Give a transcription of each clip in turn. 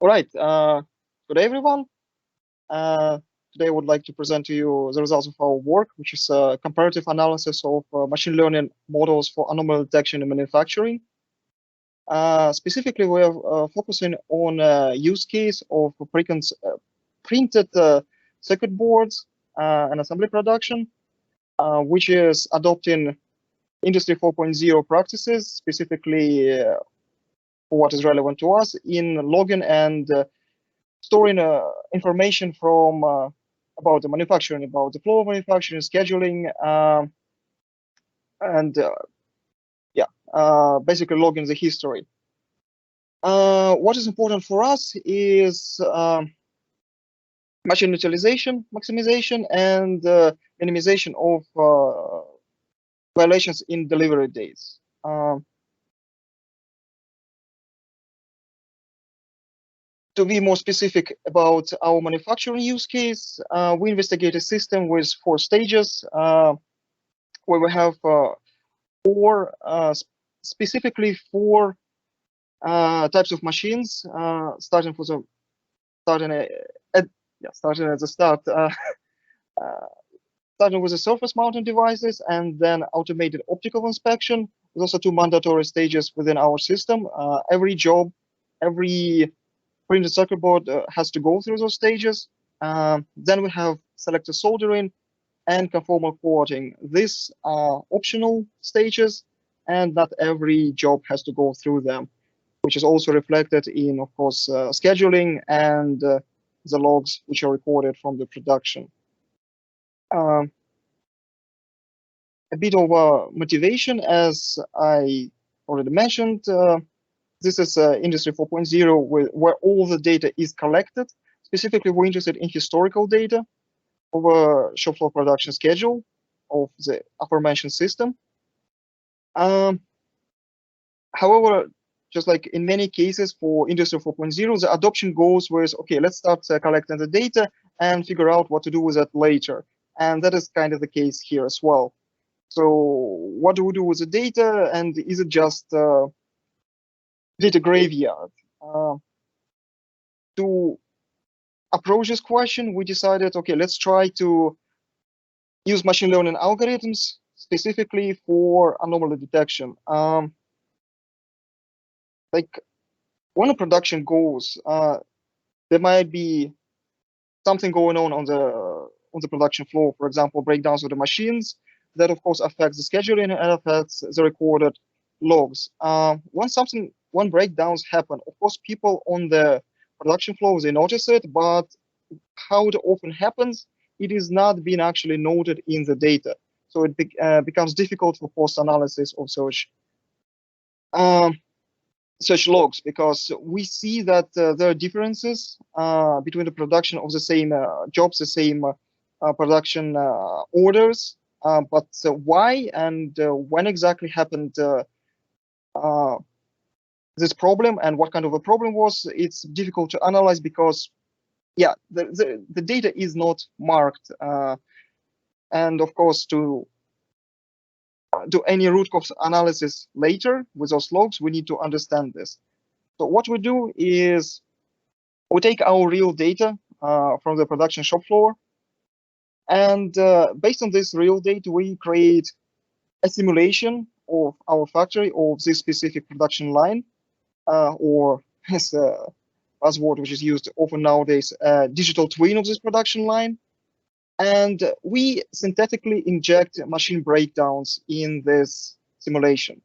All right. Good day, everyone. Today, I would like to present to you the results of our work, which is a comparative analysis of machine learning models for anomaly detection in manufacturing. Specifically, we are focusing on a use case of printed circuit boards and assembly production, which is adopting Industry 4.0 practices, specifically for what is relevant to us in logging and storing information from about the manufacturing, about the flow of manufacturing, scheduling, and basically logging the history. What is important for us is machine utilization, maximization, and minimization of violations in delivery days. To be more specific about our manufacturing use case, we investigate a system with 4 stages, where we have specifically four types of machines, starting at the start, starting with the surface mounting devices and then automated optical inspection. There's also 2 mandatory stages within our system. Every job, every printed circuit board has to go through those stages. Then we have selector soldering and conformal porting. These are optional stages, and not every job has to go through them, which is also reflected in, of course, scheduling and the logs which are recorded from the production. A bit of motivation, as I already mentioned. This is Industry 4.0, where all the data is collected. Specifically, we're interested in historical data of a shop floor production schedule of the aforementioned system. However, just like in many cases for Industry 4.0, the adoption goes with, okay, let's start collecting the data and figure out what to do with it later. And that is kind of the case here as well. So what do we do with the data, and is it just data graveyard? To approach this question, we decided, okay, let's try to use machine learning algorithms specifically for anomaly detection. Like when a production goes, there might be something going on the production floor. For example, breakdowns of the machines that, of course, affects the scheduling and affects the recorded logs. When breakdowns happen, of course, people on the production floor, they notice it, but how it often happens, it is not being actually noted in the data. So it becomes difficult for post-analysis of such logs, because we see that there are differences between the production of the same jobs, the same production orders, but why and when exactly happened this problem and what kind of a problem was, it's difficult to analyze because, yeah, the data is not marked. And of course, to do any root cause analysis later with those logs, we need to understand this. So what we do is we take our real data from the production shop floor, and based on this real data, we create a simulation of our factory, of this specific production line, or as a buzzword which is used often nowadays, digital twin of this production line. And we synthetically inject machine breakdowns in this simulation,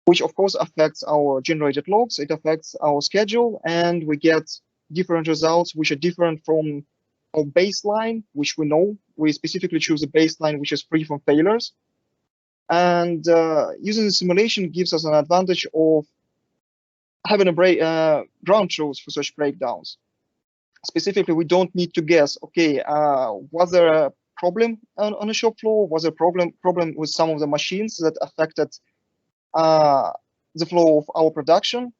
which of course affects our generated logs, it affects our schedule, and we get different results which are different from our baseline, which we know. We specifically choose a baseline which is free from failures. And using the simulation gives us an advantage of having a ground truth for such breakdowns. Specifically, we don't need to guess, okay, was there a problem on the shop floor? Was there a problem with some of the machines that affected the flow of our production?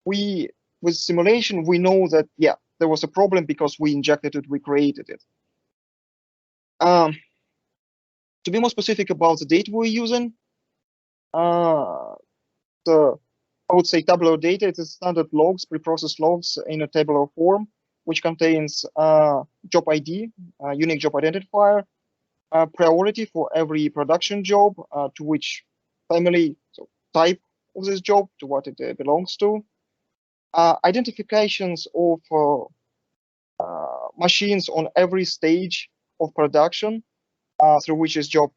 With simulation, we know that, yeah, there was a problem because we injected it, we created it. To be more specific about the data we're using, the I would say tabular data. It is standard logs, preprocessed logs in a tabular form, which contains job ID, unique job identifier, priority for every production job, to which family, so type of this job, to what it belongs to, identifications of machines on every stage of production through which this job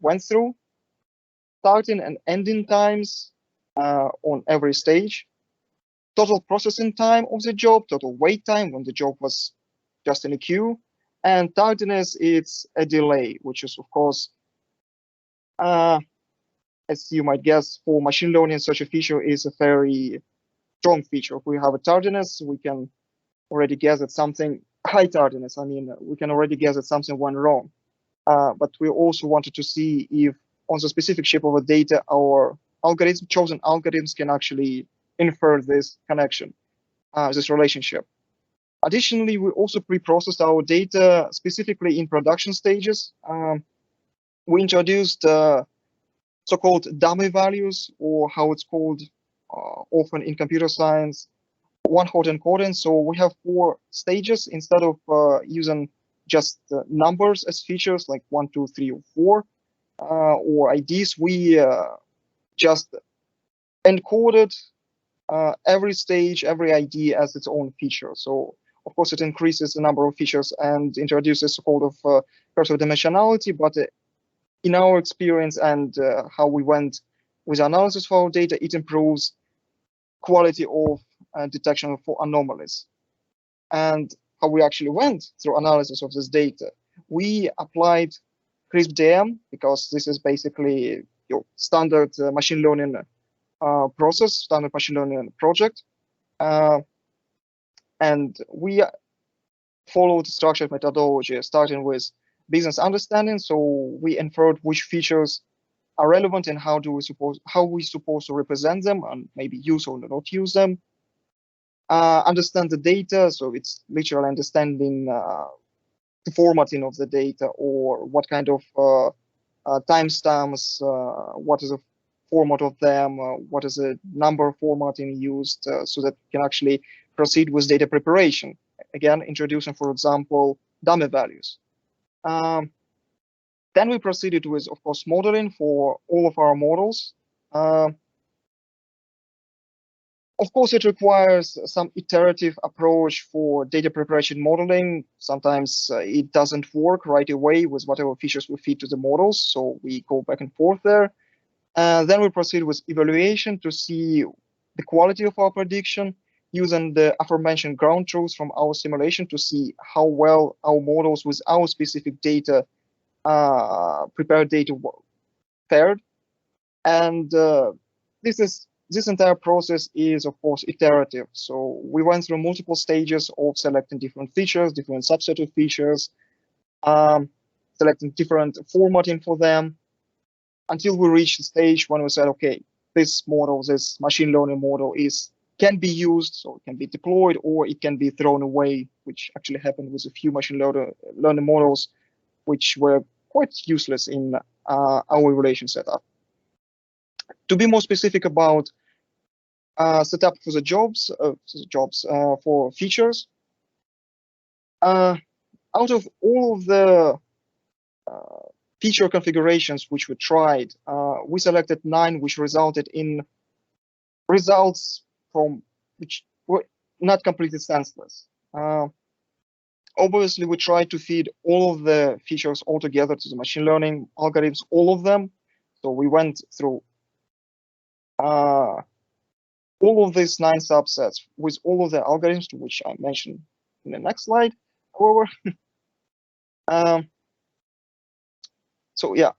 went through, starting and ending times on every stage, total processing time of the job, total wait time when the job was just in a queue, and tardiness, it's a delay, which is, of course, as you might guess, for machine learning, such a feature is a very strong feature. If we have a tardiness, we can already guess that something, high tardiness, I mean, we can already guess that something went wrong. But we also wanted to see if on the specific shape of the data, our chosen algorithms can actually infer this connection, this relationship. Additionally, we also pre-processed our data specifically in production stages. We introduced so-called dummy values, or how it's called often in computer science, one-hot encoding. So we have 4 stages instead of using just numbers as features like 1, 2, 3, or 4 or IDs. We just encoded every stage, every ID as its own feature. So of course it increases the number of features and introduces so-called of cursor dimensionality, but in our experience and how we went with analysis for our data, it improves quality of detection for anomalies. And how we actually went through analysis of this data, we applied CRISP-DM, because this is basically your standard machine learning process, standard machine learning project. And we followed structured methodology, starting with business understanding. So we inferred which features are relevant and how we supposed to represent them and maybe use or not use them. Understand the data, so it's literal understanding the formatting of the data, or what kind of timestamps, what is the format of them, what is the number formatting used, so that we can actually proceed with data preparation. Again, introducing, for example, dummy values. Then we proceeded with, of course, modeling for all of our models. Of course, it requires some iterative approach for data preparation modeling. Sometimes it doesn't work right away with whatever features we feed to the models, so we go back and forth there. Then we proceed with evaluation to see the quality of our prediction, using the aforementioned ground truths from our simulation to see how well our models with our specific data, prepared data, fared. And this entire process is, of course, iterative. So we went through multiple stages of selecting different features, different subset of features, selecting different formatting for them, until we reached the stage when we said, okay, this model, this machine learning model can be used, so it can be deployed, or it can be thrown away, which actually happened with a few machine learning models, which were quite useless in our evaluation setup. To be more specific about setup for the jobs, for features, out of all of the feature configurations which we tried, we selected 9, which resulted in results from which were not completely senseless. Obviously, we tried to feed all of the features all together to the machine learning algorithms, all of them. So we went through all of these 9 subsets with all of the algorithms, to which I mentioned in the next slide. However, so yeah,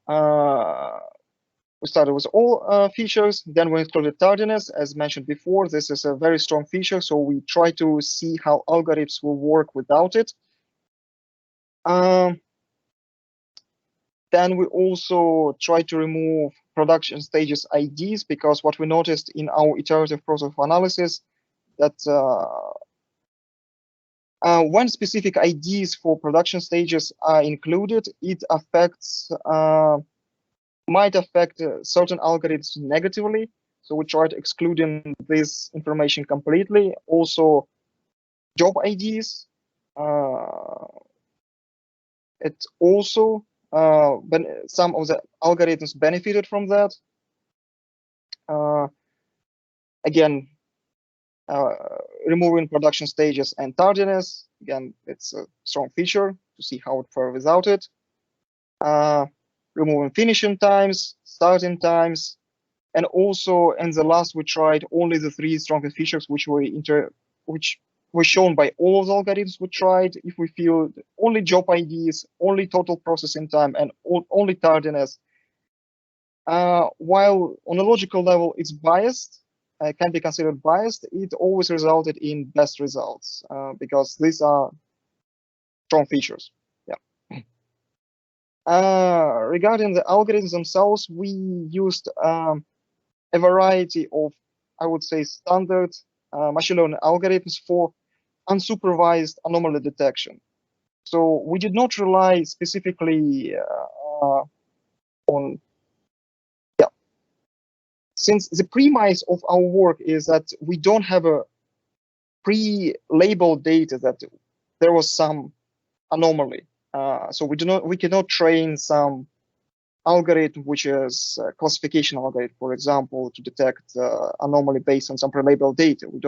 we started with all features, then we included tardiness. As mentioned before, this is a very strong feature, so we try to see how algorithms will work without it. Then we also try to remove production stages IDs, because what we noticed in our iterative process of analysis, that when specific IDs for production stages are included, it might affect certain algorithms negatively. So we tried excluding this information completely. Also, job IDs. It also some of the algorithms benefited from that. Again, removing production stages and tardiness. Again, it's a strong feature to see how it fares without it. Removing finishing times, starting times, and also in the last we tried only the three strongest features which were shown by all the algorithms we tried. If we feel only job IDs, only total processing time, and only tardiness, while on a logical level it's biased, can be considered biased, it always resulted in best results because these are strong features. Yeah. Regarding the algorithms themselves, we used a variety of, I would say, standard machine learning algorithms for unsupervised anomaly detection. So we did not rely specifically on, since the premise of our work is that we don't have a pre-labeled data that there was some anomaly. So we cannot train some algorithm which is a classification algorithm, for example, to detect anomaly based on some pre-labeled data. We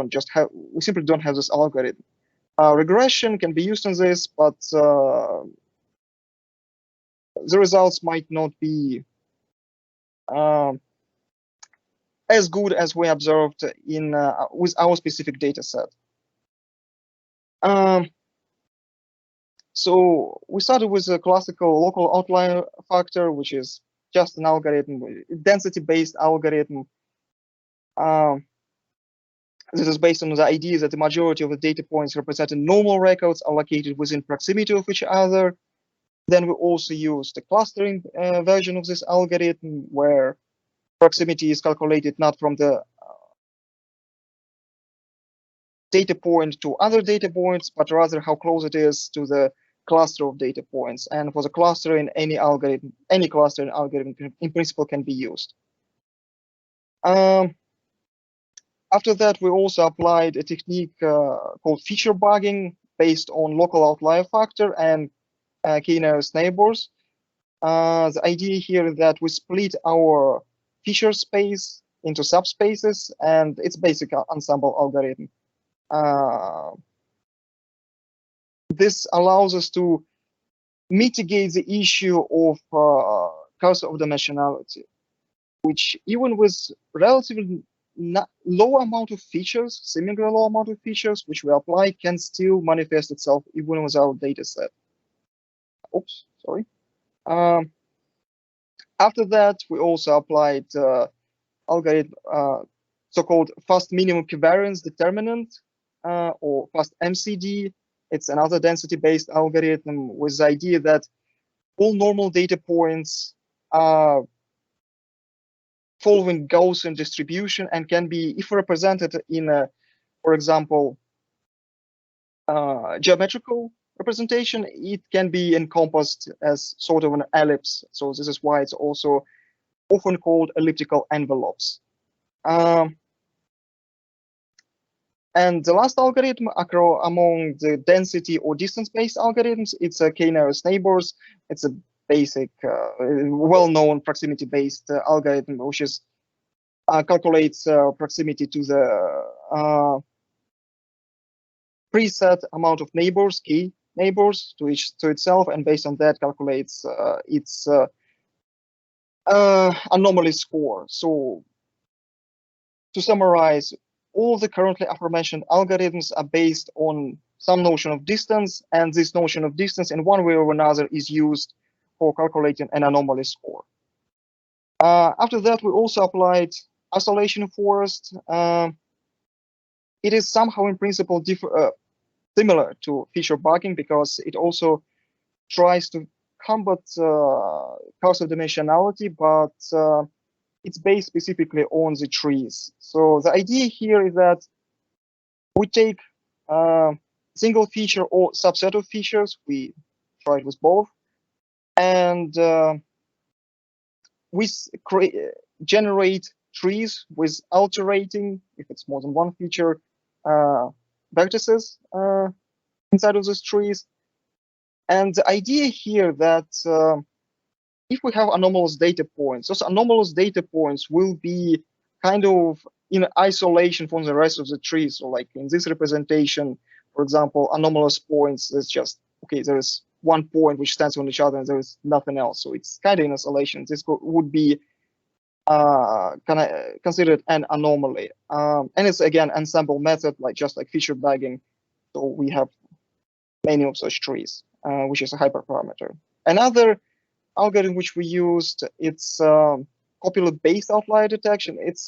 simply don't have this algorithm. Regression can be used in this, but the results might not be as good as we observed in with our specific data set. So we started with a classical local outlier factor, which is just an algorithm, density-based algorithm. This is based on the idea that the majority of the data points representing normal records are located within proximity of each other. Then we also use the clustering version of this algorithm, where proximity is calculated not from the data point to other data points, but rather how close it is to the cluster of data points. And for the clustering, any clustering algorithm in principle can be used. After that, we also applied a technique called feature bugging based on local outlier factor and k-nearest neighbors. The idea here is that we split our feature space into subspaces, and it's basic ensemble algorithm. This allows us to mitigate the issue of cursor of dimensionality, which even with relatively low amount of features, seemingly low amount of features, which we apply, can still manifest itself even without data set. Oops, sorry. After that, we also applied algorithm, so-called fast minimum covariance determinant, or fast MCD. It's another density-based algorithm with the idea that all normal data points are following Gaussian distribution and can be, if represented in a, for example, geometrical representation, it can be encompassed as sort of an ellipse. So this is why it's also often called elliptical envelopes. And the last algorithm among the density or distance-based algorithms, it's a k-nearest neighbors. It's a basic, well-known proximity-based algorithm, which is calculates proximity to the preset amount of neighbors, k neighbors to itself, and based on that calculates its anomaly score. So to summarize, all the currently aforementioned algorithms are based on some notion of distance, and this notion of distance in one way or another is used for calculating an anomaly score. After that, we also applied isolation forest. It is somehow in principle similar to feature bugging because it also tries to combat cursor dimensionality, but it's based specifically on the trees. So the idea here is that we take single feature or subset of features, we tried with both, and we generate trees with alterating, if it's more than one feature, vertices inside of those trees. And the idea here that if we have anomalous data points, those anomalous data points will be kind of in isolation from the rest of the tree. So like in this representation, for example, anomalous points, it's just, okay, there is one point which stands on each other and there is nothing else. So it's kind of in isolation. This would be considered an anomaly. And it's, again, ensemble method, like just like feature bagging. So we have many of such trees, which is a hyperparameter. Another algorithm which we used, it's copyleft-based outlier detection. It's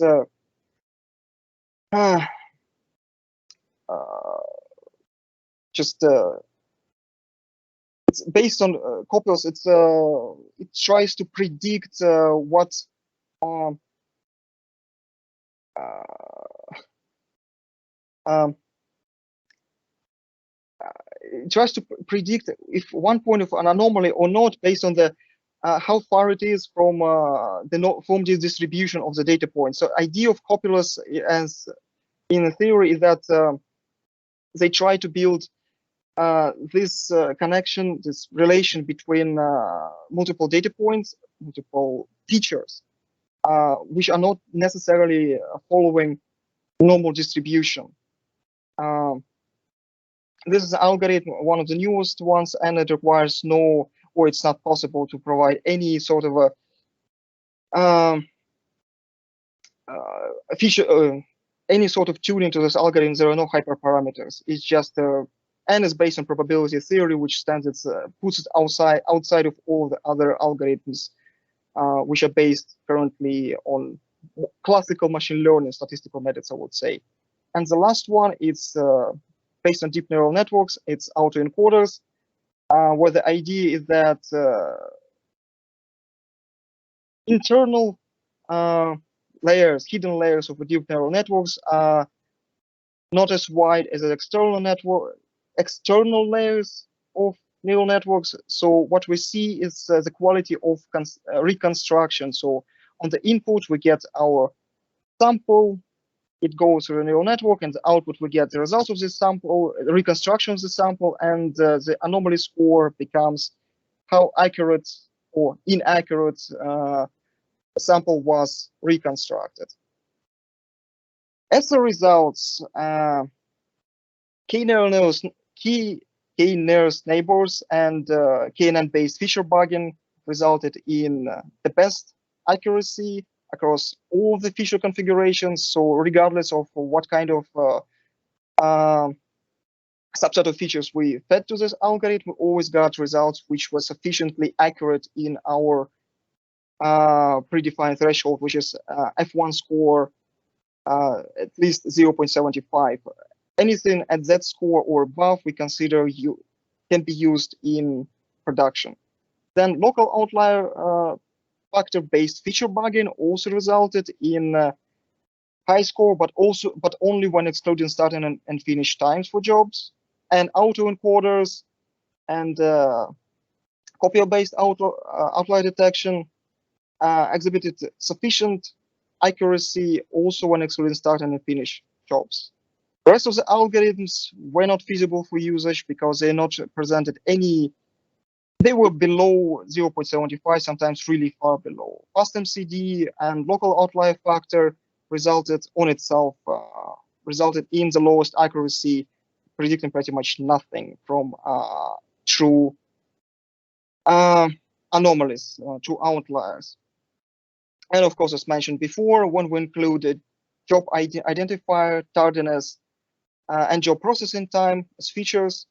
it's based on copyleft. It tries to predict what it tries to predict if one point of an anomaly or not based on the how far it is from the distribution of the data point. So idea of copyleft, as in theory, is that they try to build this connection, this relation between multiple data points, multiple features, which are not necessarily following normal distribution. This is an algorithm, one of the newest ones, and it requires no, or it's not possible to provide any sort of a feature, any sort of tuning to this algorithm. There are no hyperparameters. It's just and it's based on probability theory, which stands puts it outside of all the other algorithms, which are based currently on classical machine learning statistical methods, I would say. And the last one is based on deep neural networks. It's autoencoders, where the idea is that internal layers, hidden layers of the deep neural networks are not as wide as the external layers of neural networks. So what we see is the quality of reconstruction. So on the input, we get our sample. It goes through a neural network, and the output we get the results of this sample, the reconstruction of the sample, and the anomaly score becomes how accurate or inaccurate sample was reconstructed. As a result, k-nearest neighbors and KNN-based feature bagging resulted in the best accuracy across all the feature configurations. So regardless of what kind of subset of features we fed to this algorithm, we always got results which were sufficiently accurate in our predefined threshold, which is F1 score at least 0.75. Anything at that score or above, we consider can be used in production. Then local outlier factor-based feature bagging also resulted in high score, but only when excluding starting and finish times for jobs. And autoencoders and copy-based outlier detection exhibited sufficient accuracy also when excluding starting and finish jobs. The rest of the algorithms were not feasible for usage because they not presented any. They were below 0.75, sometimes really far below. FastMCD and local outlier factor resulted in the lowest accuracy, predicting pretty much nothing from true anomalies, true outliers. And of course, as mentioned before, when we included job identifier, tardiness, and job processing time as features,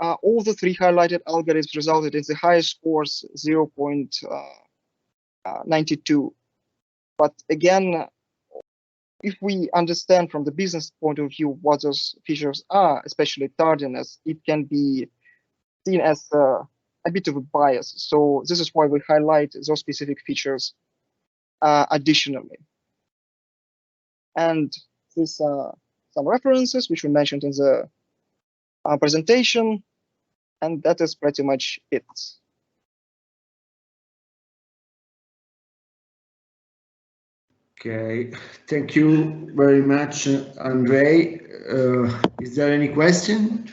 all the three highlighted algorithms resulted in the highest scores, 0.92. But again, if we understand from the business point of view what those features are, especially tardiness, it can be seen as a bit of a bias. So this is why we highlight those specific features additionally. And these are some references which we mentioned in the presentation, and that is pretty much it. So Okay, thank you very much, Andrey. Is there any question?